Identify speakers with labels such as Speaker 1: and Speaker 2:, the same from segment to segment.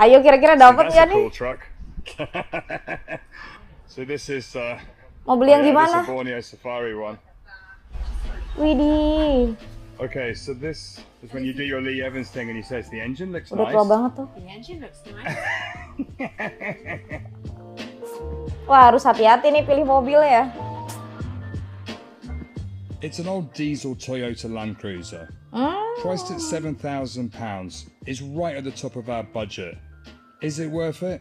Speaker 1: Ayo kira-kira dapat nggak nih?
Speaker 2: Cool truck. So this is
Speaker 1: Mau beli yang gimana?
Speaker 2: This is a Borneo Safari one.
Speaker 1: Widih.
Speaker 2: Okay, so this is when you do your Lee Evans thing and he says the engine looks
Speaker 1: Udah
Speaker 2: nice.
Speaker 1: tua banget tuh.
Speaker 3: The engine looks nice.
Speaker 1: Wah, harus hati-hati nih pilih mobil ya.
Speaker 2: It's an old diesel Toyota Land Cruiser. Priced at £7,000. It's right at the top of our budget. Is it worth it?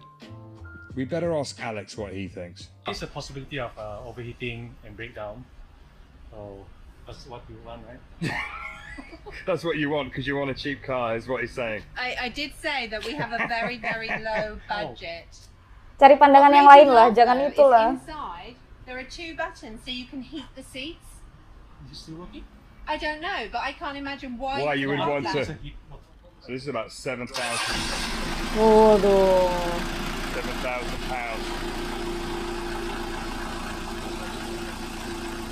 Speaker 2: We better ask Alex what he thinks.
Speaker 4: There's a possibility of overheating and breakdown. So that's what you want, right?
Speaker 2: That's what you want because you want a cheap car, is what he's saying.
Speaker 3: I did say that we have a very, very low budget.
Speaker 1: Cari pandangan yang lain lah, jangan itu lah.
Speaker 3: Inside, there are 2 buttons so you can heat the seats.
Speaker 4: Is it still working?
Speaker 3: I don't know, but I can't imagine why
Speaker 2: you would want
Speaker 3: that.
Speaker 2: to. So this is about 7,000.
Speaker 1: Waduh.
Speaker 2: £7,000.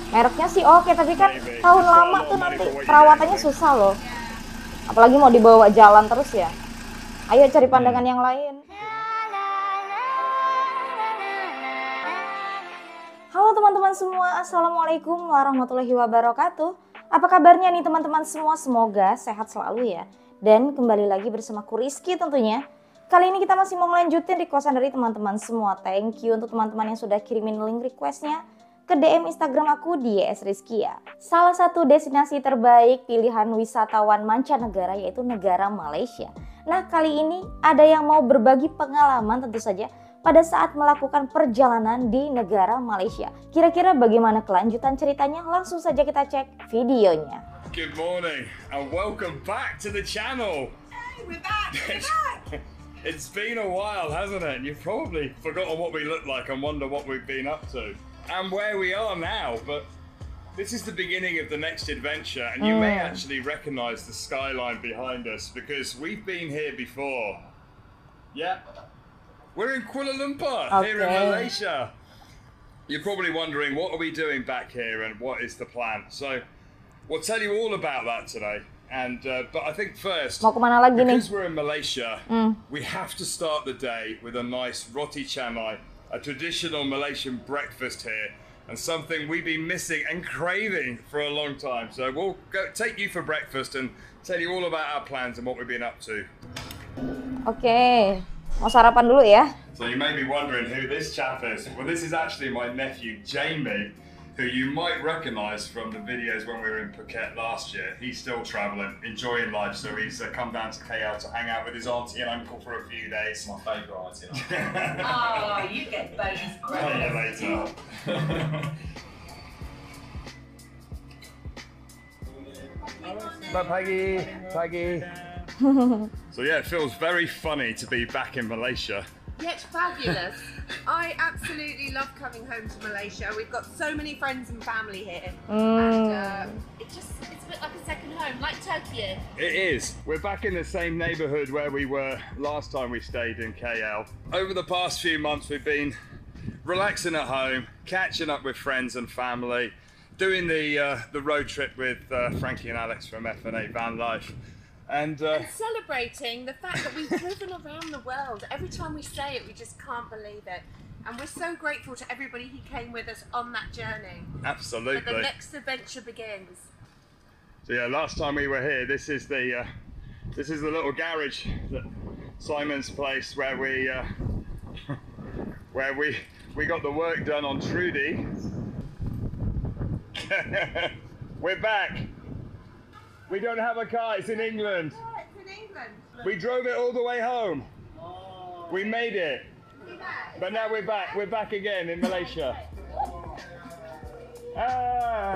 Speaker 1: Mereknya sih oke, tapi kan tahun lama tuh nanti perawatannya susah loh. Apalagi mau dibawa jalan terus ya. Ayo cari pandangan yang lain. Halo teman-teman semua, Assalamualaikum warahmatullahi wabarakatuh. Apa kabarnya nih teman-teman semua? Semoga sehat selalu ya. Dan kembali lagi bersama aku Rizky tentunya. Kali ini kita masih mau ngelanjutin requestan dari teman-teman semua. Thank you untuk teman-teman yang sudah kirimin link requestnya ke DM Instagram aku di @ysrizqiyyah. Salah satu destinasi terbaik pilihan wisatawan mancanegara yaitu negara Malaysia. Nah, kali ini ada yang mau berbagi pengalaman tentu saja pada saat melakukan perjalanan di negara Malaysia. Kira-kira bagaimana kelanjutan ceritanya? Langsung saja kita cek videonya.
Speaker 2: Good morning and welcome back to the channel.
Speaker 3: Hey, we're back, we're back.
Speaker 2: It's been a while, hasn't it? You've probably forgotten what we look like and wonder what we've been up to. And where we are now, but this is the beginning of the next adventure, and you may actually recognize the skyline behind us because we've been here before. Yeah, we're in Kuala Lumpur, here in Malaysia. You're probably wondering, what are we doing back here and what is the plan? So we'll tell you all about that today. And but I think first,
Speaker 1: Mau kemana lagi
Speaker 2: because
Speaker 1: nih?
Speaker 2: we're in Malaysia, we have to start the day with a nice roti canai, a traditional Malaysian breakfast here, and something we've been missing and craving for a long time. So we'll take you for breakfast and tell you all about our plans and what we've been up to.
Speaker 1: Oke, mau sarapan dulu ya.
Speaker 2: So you may be wondering who this chap is. Well, this is actually my nephew Jamie, who you might recognise from the videos when we were in Phuket last year. He's still travelling, enjoying life, so he's come down to KL to hang out with his auntie and uncle for a few days.
Speaker 5: My favourite auntie.
Speaker 3: Oh, you get bonus.
Speaker 2: See you later. Pagi, pagi. So yeah, it feels very funny to be back in Malaysia.
Speaker 3: Yet fabulous. I absolutely love coming home to Malaysia. We've got so many friends and family here. And it's a bit like a second home, like Tokyo.
Speaker 2: It is. We're back in the same neighbourhood where we were last time we stayed in KL. Over the past few months we've been relaxing at home, catching up with friends and family, doing the road trip with Frankie and Alex from F&A Van Life. And
Speaker 3: celebrating the fact that we've driven around the world. Every time we say it, we just can't believe it. And we're so grateful to everybody who came with us on that journey.
Speaker 2: Absolutely.
Speaker 3: But the next adventure begins.
Speaker 2: So yeah, last time we were here, this is the little garage, Simon's place, where we got the work done on Trudy. We're back. We don't have a car, it's in England.
Speaker 3: Oh, it's in England.
Speaker 2: We drove it all the way home. We made it. But now we're back again in Malaysia.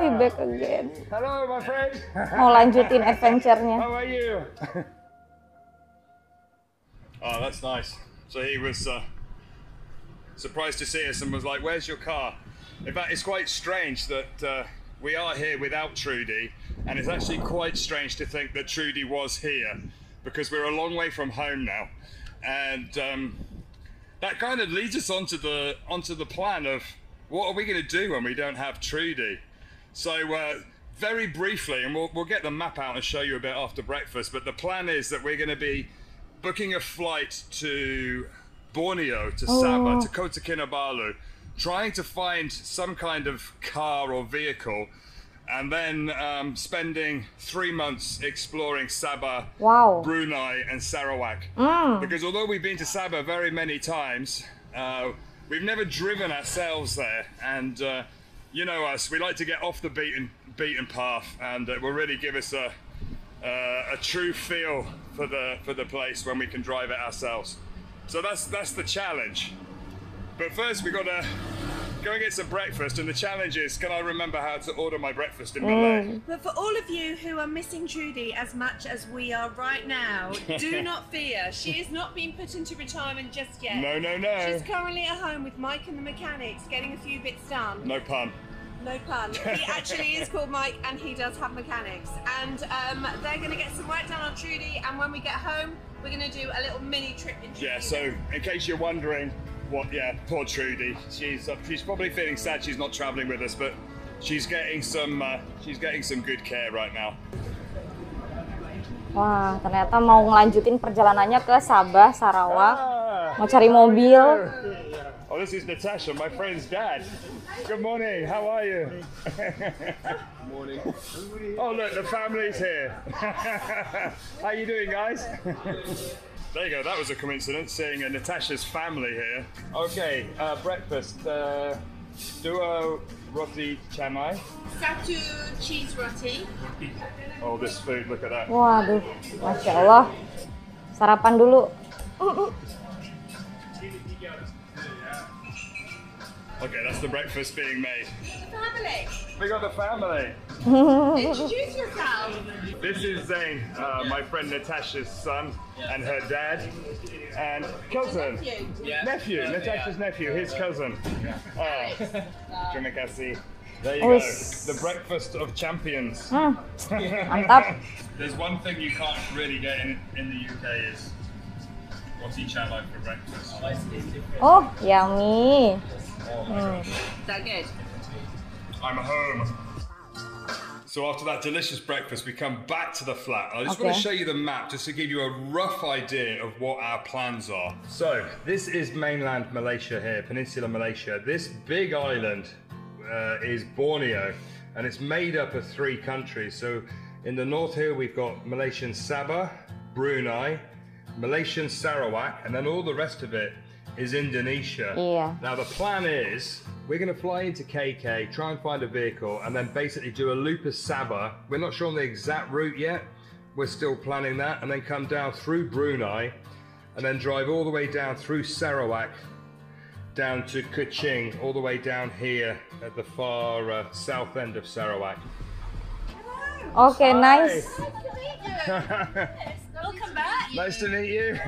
Speaker 1: We back again.
Speaker 2: Hello my friend.
Speaker 1: Mau lanjutin adventure-nya.
Speaker 2: How are you? Oh, that's nice. So he was surprised to see us and was like, where's your car? In fact, it's quite strange that we are here without Trudy, and it's actually quite strange to think that Trudy was here because we're a long way from home now, and that kind of leads us onto the plan of what are we going to do when we don't have Trudy. So very briefly, and we'll get the map out and show you a bit after breakfast, but the plan is that we're going to be booking a flight to Borneo, to Sabah, to Kota Kinabalu, trying to find some kind of car or vehicle, and then spending 3 months exploring Sabah, Brunei and Sarawak. Because although we've been to Sabah very many times, we've never driven ourselves there, and you know us, we like to get off the beaten path, and it will really give us a true feel for the place when we can drive it ourselves. So that's the challenge. But first we got to go and get some breakfast, and the challenge is, can I remember how to order my breakfast in Malay?
Speaker 3: But for all of you who are missing Trudy as much as we are right now, do not fear. She has not been put into retirement just yet.
Speaker 2: No, no, no.
Speaker 3: She's currently at home with Mike and the mechanics, getting a few bits done.
Speaker 2: No pun.
Speaker 3: No pun. He actually is called Mike, and he does have mechanics. And they're going to get some work done on Trudy, and when we get home, we're going to do a little mini trip in Trudy.
Speaker 2: Yeah, so in case you're wondering, poor Trudy. She's probably feeling sad she's not travelling with us, but she's getting some good care right now.
Speaker 1: Wah, ternyata mau ngelanjutin perjalanannya ke Sabah, Sarawak, mau cari mobil.
Speaker 2: Oh, this is Natasha, my friend's dad. Good morning, how are you?
Speaker 5: Good morning.
Speaker 2: Oh look, the family's here. How you doing, guys? There you go, that was a coincidence, seeing Natasha's family here. Okay, breakfast. Duo roti canai.
Speaker 3: Satu cheese roti.
Speaker 2: Oh, this food, look at that.
Speaker 1: Waduh, Masya Allah. Sarapan dulu.
Speaker 2: Okay, that's the breakfast being made.
Speaker 3: Family.
Speaker 2: We got the family.
Speaker 3: Introduce yourself.
Speaker 2: This is Zayn, my friend Natasha's son, and her dad, and cousin. Nephew, Natasha's nephew, his cousin. Terima kasih. There you go, the breakfast of champions.
Speaker 1: Mantap.
Speaker 2: There's one thing you can't really get in the UK is roti canai for breakfast.
Speaker 1: Oh, yummy.
Speaker 3: Is that good?
Speaker 2: I'm home. So after that delicious breakfast, we come back to the flat. I just want to show you the map just to give you a rough idea of what our plans are. So this is mainland Malaysia here, Peninsular Malaysia. This big island is Borneo, and it's made up of 3 countries. So in the north here, we've got Malaysian Sabah, Brunei, Malaysian Sarawak, and then all the rest of it is Indonesia.
Speaker 1: Yeah.
Speaker 2: Now the plan is, we're going to fly into KK, try and find a vehicle, and then basically do a loop of Sabah. We're not sure on the exact route yet. We're still planning that, and then come down through Brunei, and then drive all the way down through Sarawak, down to Kuching, all the way down here at the far south end of Sarawak.
Speaker 1: Okay, nice.
Speaker 3: Welcome back.
Speaker 2: Nice to meet you.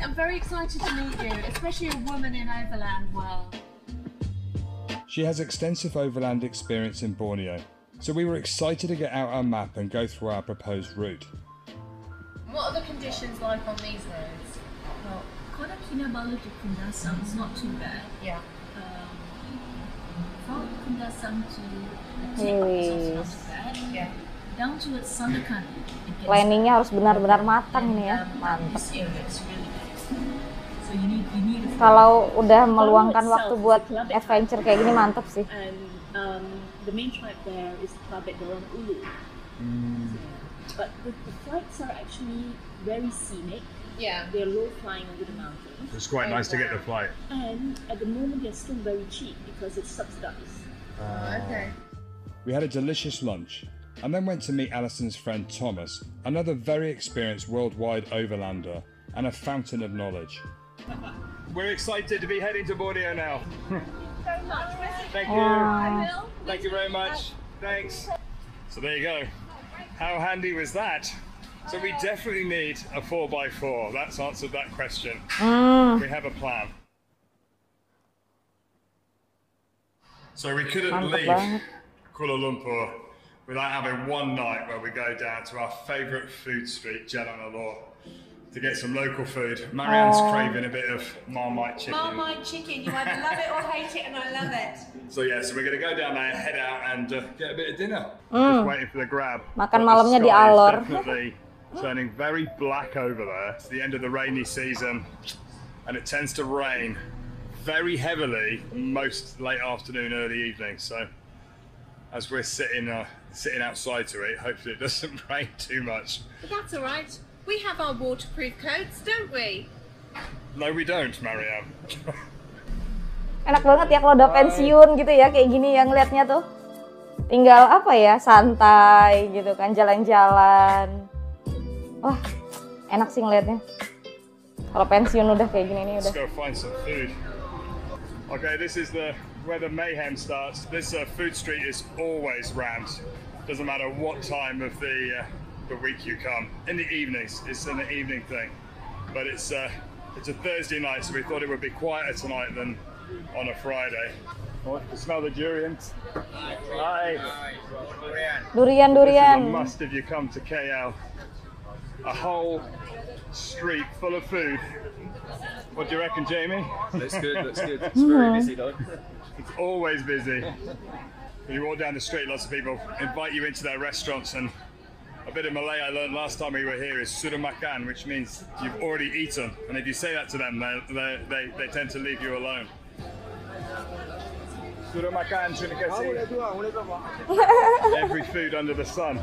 Speaker 6: I'm very excited to meet you, especially a woman in overland world.
Speaker 2: She has extensive overland experience in Borneo, so we were excited to get out our map and go through our proposed route.
Speaker 6: What are the conditions like on these roads?
Speaker 7: Well, Kota Kinabalu to Kundasang is not too bad.
Speaker 6: Yeah.
Speaker 7: From Kundasang to Attribution is also not too bad.
Speaker 6: Yeah.
Speaker 7: Down towards Sandakan.
Speaker 1: Planningnya harus benar-benar matang nih ya, mantap.
Speaker 7: So you need
Speaker 1: Kalau udah meluangkan waktu buat adventure kayak gini mantap sih.
Speaker 7: And the main tribe there is Babet Dorong Ulu. But the flights are actually very scenic.
Speaker 3: Yeah.
Speaker 7: They're low flying over the mountains.
Speaker 2: It's quite nice to get the flight.
Speaker 7: And at the moment they're still very cheap because it's subsidized.
Speaker 3: Okay.
Speaker 2: We had a delicious lunch, and then went to meet Alison's friend Thomas, another very experienced worldwide overlander and a fountain of knowledge. We're excited to be heading to Borneo now. Thank you. Thank you very much. Thanks. So there you go. How handy was that? So we definitely need a 4x4. That's answered that question. We have a plan. So we couldn't leave Kuala Lumpur without having one night where we go down to our favourite food street, Jalan Alor, to get some local food. Marianne's craving a bit of Marmite chicken.
Speaker 3: Marmite chicken, you either love it or hate it, and I love it.
Speaker 2: So yeah, so we're going to go down there, head out and get a bit of dinner. Just waiting for the grab.
Speaker 1: Makan
Speaker 2: But
Speaker 1: malamnya
Speaker 2: the
Speaker 1: di
Speaker 2: sky is
Speaker 1: Alor.
Speaker 2: definitely turning very black over there. It's the end of the rainy season, and it tends to rain very heavily most late afternoon, early evening. So as we're sitting outside to eat, hopefully it doesn't rain too much.
Speaker 3: But that's all right. We have our waterproof coats, don't we?
Speaker 2: No, we don't, Mariam.
Speaker 1: Enak banget ya kalau udah pensiun gitu ya, kayak gini yang ngeliatnya tuh. Tinggal apa ya, santai gitu kan, jalan-jalan. Wah, enak sih ngeliatnya. Kalau pensiun udah kayak gini nih udah.
Speaker 2: Let's go find some food. Okay, this is where the mayhem starts. This food street is always rammed. Doesn't matter what time of the week you come. In the evenings, it's an evening thing. But it's a Thursday night, so we thought it would be quieter tonight than on a Friday. Oh, you smell the durians? Hi.
Speaker 1: Durian.
Speaker 2: This is a must if you come to KL. A whole street full of food. What do you reckon, Jamie?
Speaker 5: Looks good, looks good. It's very busy though.
Speaker 2: It's always busy. When you walk down the street, lots of people invite you into their restaurants, and a bit of Malay I learned last time we were here is sudah makan, which means you've already eaten. And if you say that to them, they tend to leave you alone. Sudah makan, terima kasih. Every food under the sun.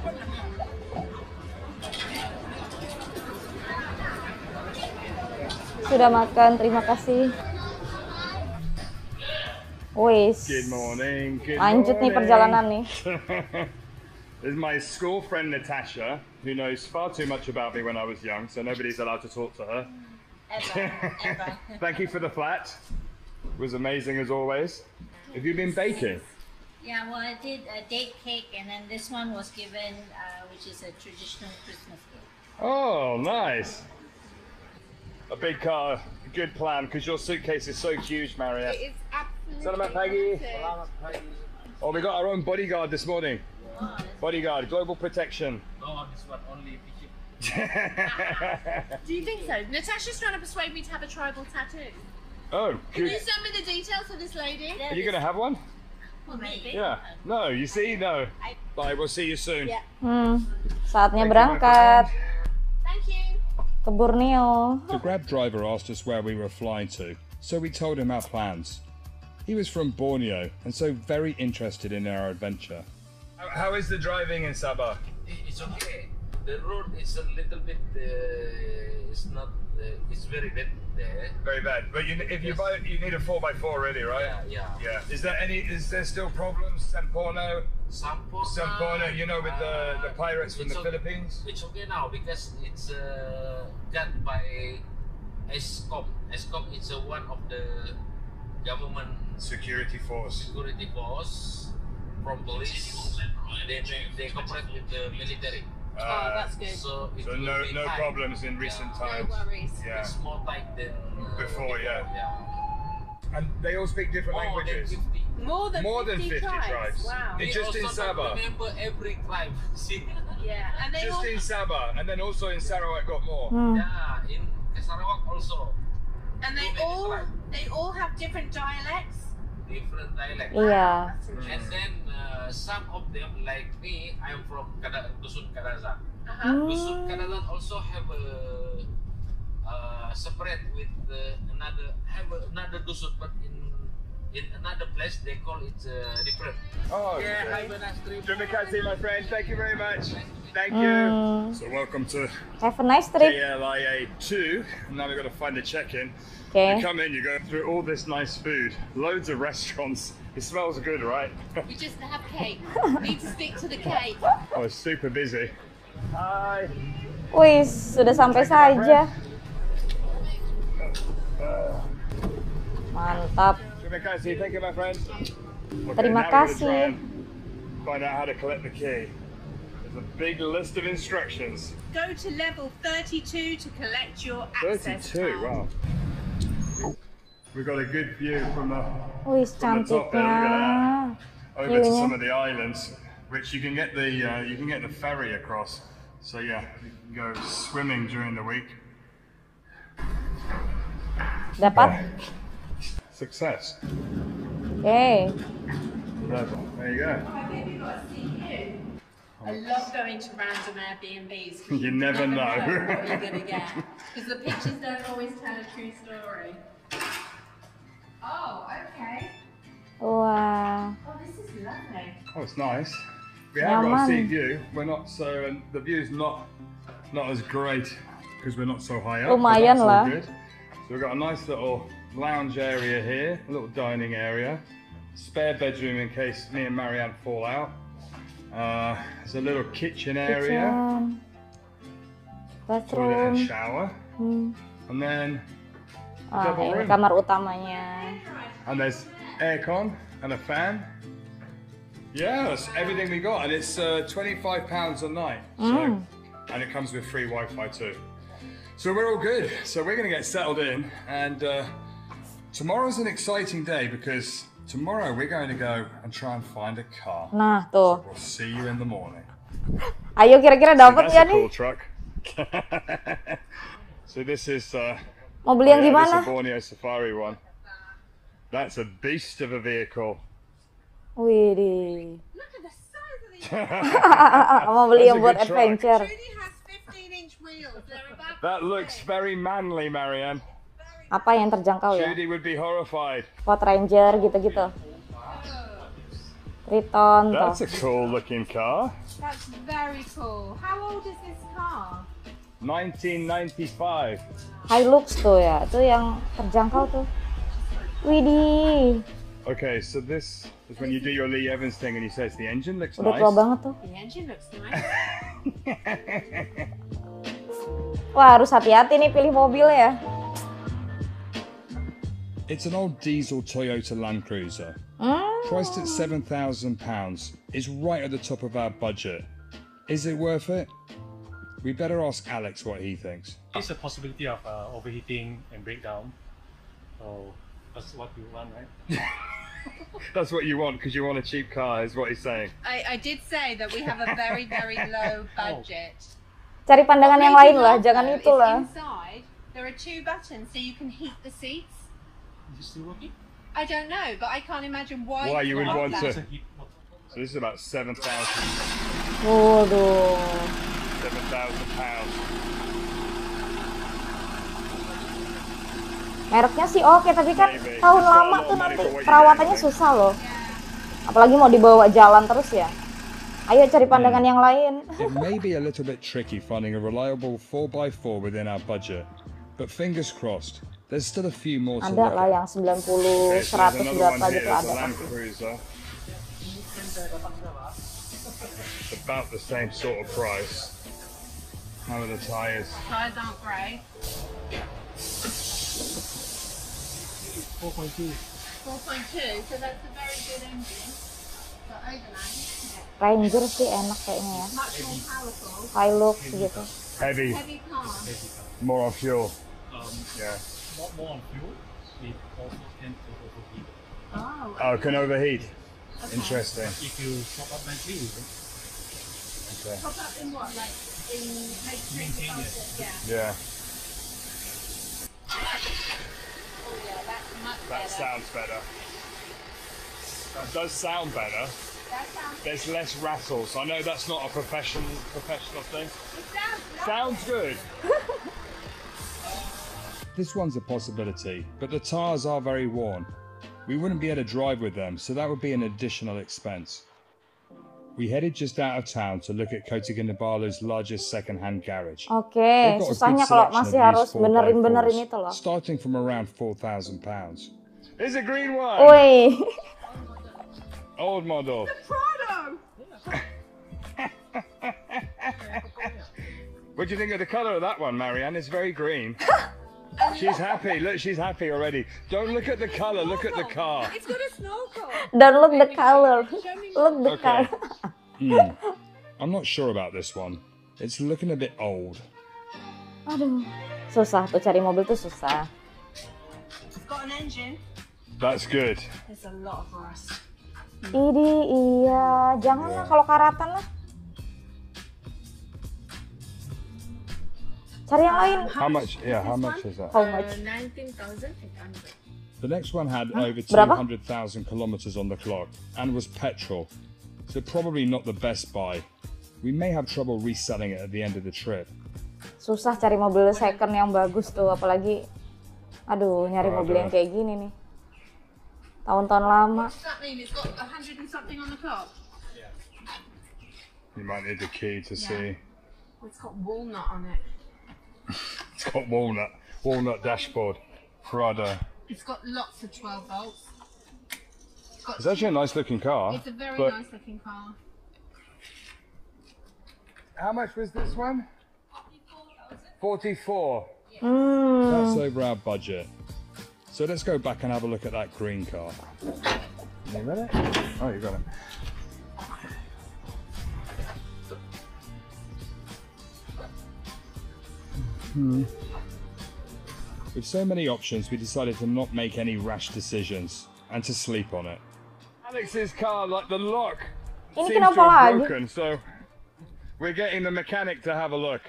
Speaker 1: Sudah makan, terima kasih. Wis.
Speaker 2: Good morning.
Speaker 1: Lanjut nih perjalanan nih.
Speaker 2: This is my school friend Natasha, who knows far too much about me when I was young, so nobody's allowed to talk to her.
Speaker 8: Ever.
Speaker 2: Thank you for the flat. It was amazing as always. Have you been baking?
Speaker 8: Yeah, well, I did a date cake, and then this one was given, which is a traditional Christmas cake.
Speaker 2: Oh, nice. A big car, good plan, because your suitcase is so huge, Maria.
Speaker 3: It is absolutely
Speaker 2: Selamat pagi.
Speaker 3: massive.
Speaker 2: Oh, we got our own bodyguard this morning. Bodyguard, global protection.
Speaker 9: No, this one only Biscuit.
Speaker 3: Do you think so? Natasha's trying to persuade me to have a tribal tattoo.
Speaker 2: Oh,
Speaker 3: Can
Speaker 2: good.
Speaker 3: you send me the details for this lady?
Speaker 2: Are you going to have one?
Speaker 8: Well, maybe.
Speaker 2: Yeah. No, you see? No. Bye, we'll see you soon.
Speaker 3: Yeah.
Speaker 1: Saatnya
Speaker 2: Thank you, my
Speaker 1: berangkat
Speaker 2: friend.
Speaker 3: Thank you.
Speaker 1: ke Borneo.
Speaker 2: The Grab driver asked us where we were flying to, so we told him our plans. He was from Borneo and so very interested in our adventure. How is the driving in Sabah?
Speaker 9: It's okay. The road is a little bit. It's not. It's very bad there.
Speaker 2: Very bad. But if you buy it, you need a 4x4 really, right?
Speaker 9: Yeah.
Speaker 2: Is there still problems? Semporno,
Speaker 9: Samporno,
Speaker 2: you know, with the pirates from the
Speaker 9: it's
Speaker 2: Philippines?
Speaker 9: It's okay now because it's got by ESCOM. ESCOM is one of the government
Speaker 2: Security force.
Speaker 9: from police. They cooperate with the military.
Speaker 3: Oh, that's good.
Speaker 9: So it
Speaker 2: So
Speaker 9: will
Speaker 2: no
Speaker 9: be
Speaker 2: no
Speaker 9: tight.
Speaker 2: problems in recent
Speaker 3: No
Speaker 2: times.
Speaker 3: worries.
Speaker 2: Yeah.
Speaker 9: It's more tight than
Speaker 2: Before, yeah.
Speaker 9: Yeah.
Speaker 2: And they all speak different
Speaker 9: More than
Speaker 2: languages.
Speaker 9: 50.
Speaker 3: More than 50 tribes. Wow.
Speaker 2: It's just in
Speaker 9: also don't
Speaker 2: Sabah.
Speaker 9: remember every tribe. See?
Speaker 3: Yeah. And they
Speaker 2: Just
Speaker 3: all.
Speaker 2: in Sabah, and then also in Sarawak got more.
Speaker 9: Yeah, in Sarawak also
Speaker 3: And they all have different dialects.
Speaker 9: different dialect.
Speaker 1: Iya.
Speaker 9: And then some of them, like me, I'm from Dusun Kadazan. Dusun Kadazan also have a separate with another dusun, but in another place they call it different.
Speaker 2: Oh,
Speaker 9: Yeah,
Speaker 2: okay.
Speaker 9: have a nice trip.
Speaker 2: Terima kasih, my friend. Thank you very much. Thank you. So welcome to
Speaker 1: Have a nice trip.
Speaker 2: KLIA 2. Now we've got to find a check-in.
Speaker 1: Okay.
Speaker 2: You come in, you go through all this nice food, loads of restaurants. It smells good, right?
Speaker 3: We just have cake. Need to stick to the cake.
Speaker 2: Oh, it's super busy. Hi.
Speaker 1: Wis, sudah sampai saja. Mantap.
Speaker 2: Terima kasih. Thank you, my friend. Okay,
Speaker 1: Terima
Speaker 2: now we're gonna try
Speaker 1: kasih.
Speaker 2: and find out how to collect the key. There's a big list of instructions.
Speaker 3: Go to level 32 to collect your access
Speaker 2: 32,
Speaker 3: card.
Speaker 2: wow. We've got a good view from the
Speaker 1: Wis,
Speaker 2: from the top there. Look at
Speaker 1: cantiknya.
Speaker 2: that. Over to
Speaker 1: View-nya.
Speaker 2: some of the islands, which you can get the ferry across. So yeah, you can go swimming during the week.
Speaker 1: Dapat?
Speaker 2: Success.
Speaker 1: Oke.
Speaker 2: Level. There you go.
Speaker 6: I love going to random Airbnbs.
Speaker 2: You never know.
Speaker 6: What you're gonna get, because the pictures don't always tell a true story. Oh, okay.
Speaker 1: Wah.
Speaker 6: Oh, this is lovely.
Speaker 2: Oh, it's nice. We have got a
Speaker 1: Nyaman.
Speaker 2: sea view. We're not so, and the view's not as great because we're not so high up. but
Speaker 1: Lumayan
Speaker 2: that's all
Speaker 1: lah.
Speaker 2: good. So we've got a nice little lounge area here, a little dining area, spare bedroom in case me and Marianne fall out. There's a little kitchen area,
Speaker 1: Kitchen.
Speaker 2: toilet and
Speaker 1: Bathroom.
Speaker 2: shower, and then
Speaker 1: Ah,
Speaker 2: double
Speaker 1: ini
Speaker 2: room.
Speaker 1: kamar utamanya.
Speaker 2: And there's aircon and a fan. Yeah, that's everything we got, and it's £25 a night. So, and it comes with free Wi-Fi too. So we're all good. So we're gonna get settled in, and tomorrow's an exciting day because tomorrow we're going to go and try and find a car.
Speaker 1: Nah, tuh.
Speaker 2: We'll see you in the morning.
Speaker 1: Ayo kira-kira dapat
Speaker 2: That's
Speaker 1: nggak
Speaker 2: a
Speaker 1: nih?
Speaker 2: cool truck. So this is
Speaker 1: Mau beli yang
Speaker 2: this is
Speaker 1: gimana?
Speaker 2: a Borneo Safari one. That's a beast of a vehicle.
Speaker 1: Widih.
Speaker 3: Look at the size of these.
Speaker 1: Mau beli
Speaker 2: That's
Speaker 1: yang
Speaker 2: a
Speaker 1: buat
Speaker 2: good truck.
Speaker 1: adventure.
Speaker 3: Judy has 15-inch wheels. They're about
Speaker 2: That looks very manly, Marianne.
Speaker 1: Apa yang terjangkau ya?
Speaker 2: Judy would be horrified.
Speaker 1: Ford Ranger gitu-gitu. Triton tuh.
Speaker 2: That's a cool looking car.
Speaker 3: That's very cool. How old is this car?
Speaker 2: 1995.
Speaker 1: Hilux tuh ya, itu yang terjangkau tuh. Widih,
Speaker 2: Okay, so this is when you do your Lee Evans thing and he says the engine looks
Speaker 1: udah tua
Speaker 2: nice.
Speaker 1: banget tuh.
Speaker 3: The engine looks nice.
Speaker 1: Wah, harus hati-hati nih pilih mobil ya.
Speaker 2: It's an old diesel Toyota Land Cruiser. Priced at £7,000. It's right at the top of our budget. Is it worth it? We better ask Alex what he thinks.
Speaker 4: There's a possibility of overheating and breakdown. So that's what you want, right?
Speaker 2: That's what you want because you want a cheap car, is what he's saying.
Speaker 3: I did say that we have a very, very low budget.
Speaker 1: Cari pandangan yang lain lah, jangan
Speaker 3: Though,
Speaker 1: itu
Speaker 3: is
Speaker 1: lah.
Speaker 3: Inside, there are 2 buttons so you can heat the seats.
Speaker 4: Is it still working?
Speaker 3: I don't know, but I can't imagine why.
Speaker 2: Why you would
Speaker 3: have
Speaker 2: want
Speaker 3: that.
Speaker 2: to-
Speaker 4: It's a heat water.
Speaker 2: So this is about £7,000.
Speaker 1: Waduh.
Speaker 2: £7,000.
Speaker 1: Mereknya sih oke, tapi kan
Speaker 2: Maybe.
Speaker 1: tahun
Speaker 2: It's
Speaker 1: lama
Speaker 2: got a
Speaker 1: tuh
Speaker 2: lot of
Speaker 1: nanti
Speaker 2: money for what you
Speaker 1: perawatannya
Speaker 2: get,
Speaker 1: susah loh. Apalagi mau dibawa jalan terus ya. Ayo cari pandangan yang lain.
Speaker 2: It may be a little bit tricky finding a reliable 4x4 within our budget, but fingers crossed. There's still a few more to
Speaker 1: Ada
Speaker 2: look
Speaker 1: lah
Speaker 2: at.
Speaker 1: yang 90,
Speaker 2: Okay, so
Speaker 1: 100
Speaker 2: there's another
Speaker 1: berapa
Speaker 2: one here.
Speaker 1: gitu
Speaker 2: There's a
Speaker 1: ada.
Speaker 2: Land Cruiser. It's about the same sort of price. How are the tyres?
Speaker 3: Tires aren't great.
Speaker 4: 4.2.
Speaker 3: 4.2, so that's a very good engine. For overland,
Speaker 1: Ranger sih enak kayaknya ya.
Speaker 3: much more powerful.
Speaker 1: Hilux gitu.
Speaker 2: Heavy,
Speaker 3: Heavy car.
Speaker 2: more on fuel. Yeah.
Speaker 4: More on fuel. It also tends to overheat.
Speaker 3: Oh,
Speaker 2: Oh, can overheat. Interesting.
Speaker 4: If you top up nicely,
Speaker 2: Okay.
Speaker 3: top up in what? Like in
Speaker 4: maintain it.
Speaker 3: Yeah.
Speaker 2: Yeah,
Speaker 3: Oh yeah, that's much
Speaker 2: that
Speaker 3: better.
Speaker 2: sounds better. That does sound better.
Speaker 3: That sounds.
Speaker 2: There's less rattles. I know that's not a professional thing.
Speaker 3: It sounds.
Speaker 2: Sounds good. This one's a possibility, but the tyres are very worn. We wouldn't be able to drive with them, so that would be an additional expense. We headed just out of town to look at Kota Kinabalu's largest second-hand garage.
Speaker 1: Oke,
Speaker 2: They've got a good
Speaker 1: susahnya kalau
Speaker 2: selection
Speaker 1: masih
Speaker 2: of
Speaker 1: harus
Speaker 2: used 4x4s,
Speaker 1: benerin-benerin itu loh.
Speaker 2: starting from around £4,000. Here's a green one.
Speaker 1: Woi,
Speaker 2: Old model.
Speaker 3: Prado.
Speaker 2: What do you think of the colour of that one, Marianne? It's very green. She's happy. Look, she's happy already. Don't look at the colour. Look at the car.
Speaker 3: It's got a snorkel.
Speaker 1: don't look the color.
Speaker 3: Show me
Speaker 1: Look the
Speaker 2: Okay.
Speaker 1: color.
Speaker 2: I'm not sure about this one. It's looking a bit old.
Speaker 1: Aduh, susah tuh cari mobil tuh susah.
Speaker 3: It's got an engine.
Speaker 2: That's good.
Speaker 3: There's a lot of rust.
Speaker 1: Ini iya, janganlah kalau karatan lah. Cari yang lain.
Speaker 2: How much? Yeah, how much is that?
Speaker 1: How much?
Speaker 3: 19,800.
Speaker 2: The next one had over
Speaker 1: Berapa?
Speaker 2: 200,000 kilometers on the clock and was petrol, so probably not the best buy. we may have trouble reselling it at the end of the trip.
Speaker 1: Susah cari mobil second yang bagus tuh, apalagi aduh nyari mobil yang kayak gini nih. Tahun-tahun lama.
Speaker 3: What does that mean? It's got 100 and something on the top?
Speaker 2: You might need the key to see.
Speaker 3: It's got walnut on it.
Speaker 2: It's got walnut dashboard. Prada.
Speaker 3: It's got lots of 12 volts.
Speaker 2: It's actually a nice looking car.
Speaker 3: It's a very nice looking car.
Speaker 2: How much was this one? 44.
Speaker 1: Hmm.
Speaker 2: That's over our budget. So let's go back and have a look at that green car. You got it? Oh, you got it. With so many options, we decided to not make any rash decisions and to sleep on it. Alex's car, like the lock,
Speaker 1: Ini
Speaker 2: seems to
Speaker 1: kenapa
Speaker 2: have
Speaker 1: lagi?
Speaker 2: broken, so we're getting the mechanic to have a look.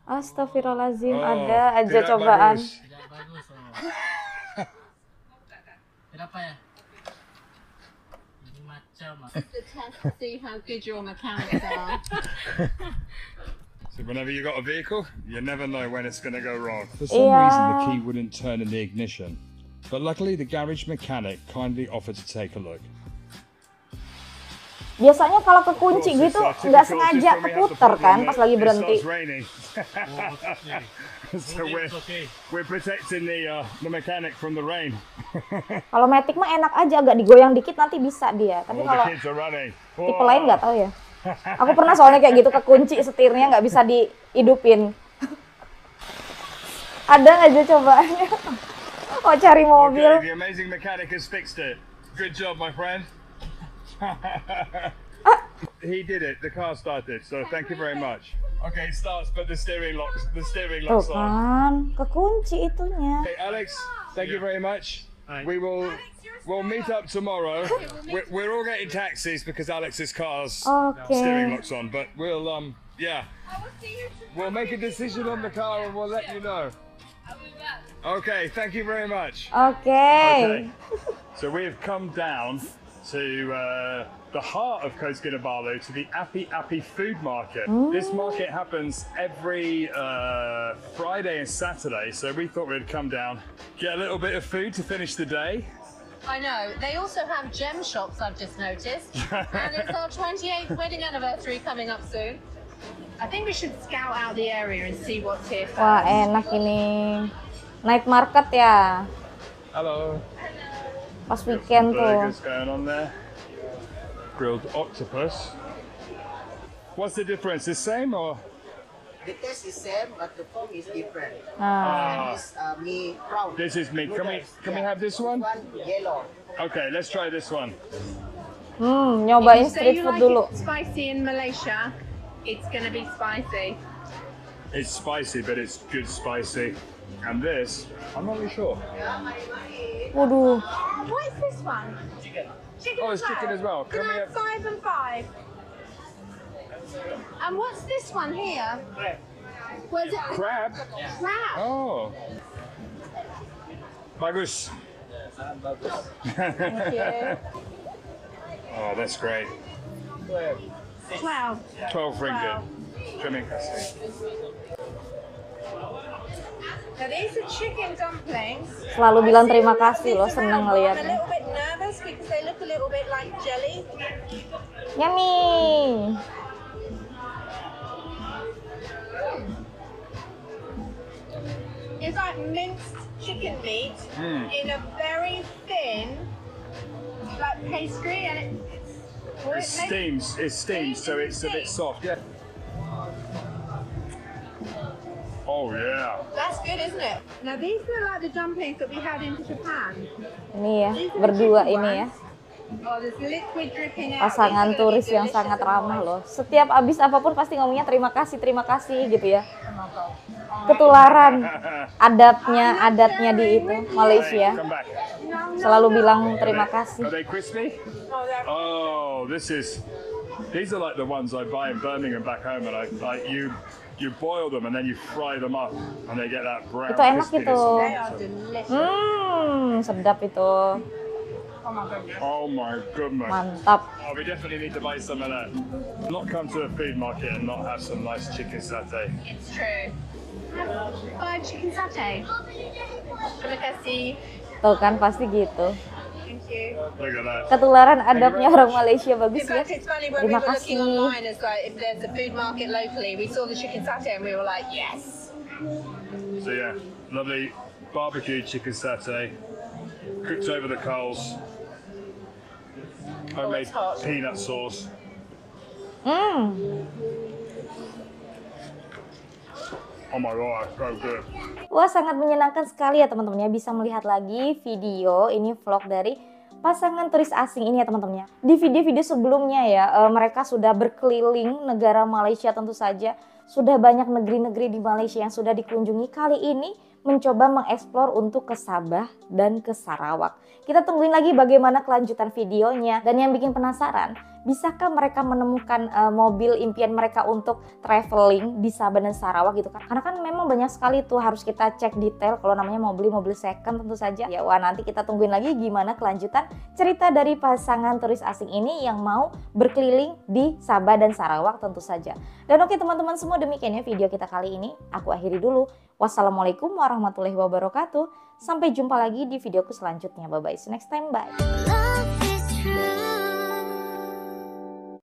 Speaker 1: Astagfirullahaladzim,
Speaker 2: Oh,
Speaker 1: ada aja
Speaker 2: tidak
Speaker 1: cobaan.
Speaker 2: bagus.
Speaker 8: Tidak bagus. Kenapa ya? Ini macam.
Speaker 3: The test to see how good your mechanics are.
Speaker 2: So whenever you got a vehicle, you never know when it's going to go wrong. For some reason, the key wouldn't turn in the ignition. But luckily, the garage mechanic kindly offered to take a look.
Speaker 1: Biasanya kalau kekunci gitu nggak sengaja keputer kan pas lagi berhenti.
Speaker 2: So we're protecting the mechanic from the rain.
Speaker 1: Kalau Matic mah enak aja, agak digoyang dikit nanti bisa dia. Tapi
Speaker 2: All
Speaker 1: kalau
Speaker 2: the kids are running.
Speaker 1: tipe lain nggak tahu ya. Aku pernah soalnya kayak gitu, kekunci setirnya nggak bisa dihidupin. Ada aja cobaannya. Oh, cari mobil.
Speaker 2: Okay, the amazing mechanic has fixed it. Good job, my friend. He did it. The car started, so thank you very much. Okay, it starts, but the steering locks
Speaker 1: Tuh
Speaker 2: on.
Speaker 1: kan, kekunci itunya.
Speaker 2: Hey, Alex, thank you very much. We'll meet up tomorrow. We're all getting taxis because Alex's car's steering locks on, but we'll we'll make a decision on the car and we'll let you know. Okay, thank you very much.
Speaker 1: Okay.
Speaker 2: So we have come down to the heart of Kota Kinabalu, to the Api Api food market. This market happens every Friday and Saturday, so we thought we'd come down, get a little bit of food to finish the day.
Speaker 3: I know. They also have gem shops, I've just noticed. And it's our 28th wedding anniversary coming up soon. I think we should scout out the area and see what's here first.
Speaker 1: Wah, enak ini. Night market ya.
Speaker 2: Hello.
Speaker 1: Pas weekend tuh.
Speaker 2: Burgers going on there. Grilled octopus. What's the difference? The same or?
Speaker 10: The taste is same, but the form is different.
Speaker 1: Nah.
Speaker 10: This me prawn.
Speaker 2: This is meat. Can we have this one?
Speaker 10: Yellow.
Speaker 2: Okay, let's try this one.
Speaker 1: Nyobain
Speaker 3: So
Speaker 1: street
Speaker 3: you
Speaker 1: food
Speaker 3: like
Speaker 1: dulu.
Speaker 3: it spicy in Malaysia, it's gonna be spicy.
Speaker 2: It's spicy, but it's good spicy. And this, I'm not really sure.
Speaker 1: Waduh.
Speaker 3: What is this one? Chicken.
Speaker 2: Oh, it's chicken as well.
Speaker 3: Can
Speaker 2: Can we
Speaker 3: I have
Speaker 2: have?
Speaker 3: 5 and 5? And what's this one here? What is it?
Speaker 2: Crab?
Speaker 3: Crab.
Speaker 2: Oh. Bagus.
Speaker 3: Thank you.
Speaker 2: Oh, that's great.
Speaker 3: 12.
Speaker 2: 12 ringgit. Terima kasih.
Speaker 3: Now these are chicken dumplings.
Speaker 1: Selalu bilang terima kasih loh, seneng
Speaker 3: I'm a
Speaker 1: ngeliatnya.
Speaker 3: little bit nervous because they look a little bit like jelly.
Speaker 1: Yummy.
Speaker 3: It's like minced chicken meat in a very thin, like pastry, and
Speaker 2: It steams. It steams, so it's a bit soft. Yeah. Oh yeah.
Speaker 3: That's good, isn't it? Now these are like the dumplings that we had in Japan.
Speaker 1: Ini ya, berdua ini ya.
Speaker 3: Oh, there's liquid dripping out.
Speaker 1: Pasangan
Speaker 3: These are gonna be
Speaker 1: turis yang
Speaker 3: delicious
Speaker 1: sangat
Speaker 3: as
Speaker 1: ramah
Speaker 3: well.
Speaker 1: loh. Setiap abis apapun pasti ngomongnya terima kasih gitu ya. Ketularan adatnya di itu Malaysia.
Speaker 2: Come back.
Speaker 1: Selalu bilang terima kasih.
Speaker 2: Are they crispy? Oh, these are like the ones I buy in Birmingham back home, and you boil them and then you fry them up, and they get that brown
Speaker 1: Itu enak
Speaker 2: crispiness.
Speaker 1: itu.
Speaker 3: They are delicious.
Speaker 1: Sedap itu.
Speaker 3: Oh my goodness.
Speaker 2: Oh my goodness.
Speaker 1: Mantap.
Speaker 2: Oh, we definitely need to buy some of that. Not come to a food market and not have some nice chicken satay.
Speaker 3: It's true. 5 chicken satay. Terima kasih.
Speaker 1: Tuh kan pasti gitu.
Speaker 3: Thank you.
Speaker 2: Look at that.
Speaker 1: Ketularan adabnya orang Malaysia bagus
Speaker 3: In
Speaker 1: ya.
Speaker 3: fact, it's funny when we
Speaker 1: Terima
Speaker 3: were looking
Speaker 1: kasih.
Speaker 3: online, it's like if there's a food market locally, we saw the chicken satay and we were like, yes.
Speaker 2: So yeah, lovely barbecue chicken satay, cooked over the coals, homemade
Speaker 3: it's hot.
Speaker 2: peanut sauce. Oh my god, so good.
Speaker 1: Wah, sangat menyenangkan sekali ya teman-teman ya bisa melihat lagi video ini vlog dari pasangan turis asing ini ya teman-teman ya. Di video-video sebelumnya ya mereka sudah berkeliling negara Malaysia tentu saja. Sudah banyak negeri-negeri di Malaysia yang sudah dikunjungi. Kali ini mencoba mengeksplor untuk ke Sabah dan ke Sarawak. Kita tungguin lagi bagaimana kelanjutan videonya. Dan yang bikin penasaran, bisakah mereka menemukan mobil impian mereka untuk traveling di Sabah dan Sarawak gitu kan? Karena kan memang banyak sekali tuh harus kita cek detail kalau namanya mau beli mobil second tentu saja. Ya wah, nanti kita tungguin lagi gimana kelanjutan cerita dari pasangan turis asing ini yang mau berkeliling di Sabah dan Sarawak tentu saja. Dan oke teman-teman semua, demikian ya video kita kali ini. Aku akhiri dulu. Wassalamualaikum warahmatullahi wabarakatuh. Sampai jumpa lagi di videoku selanjutnya. Bye bye. See you next time. Bye.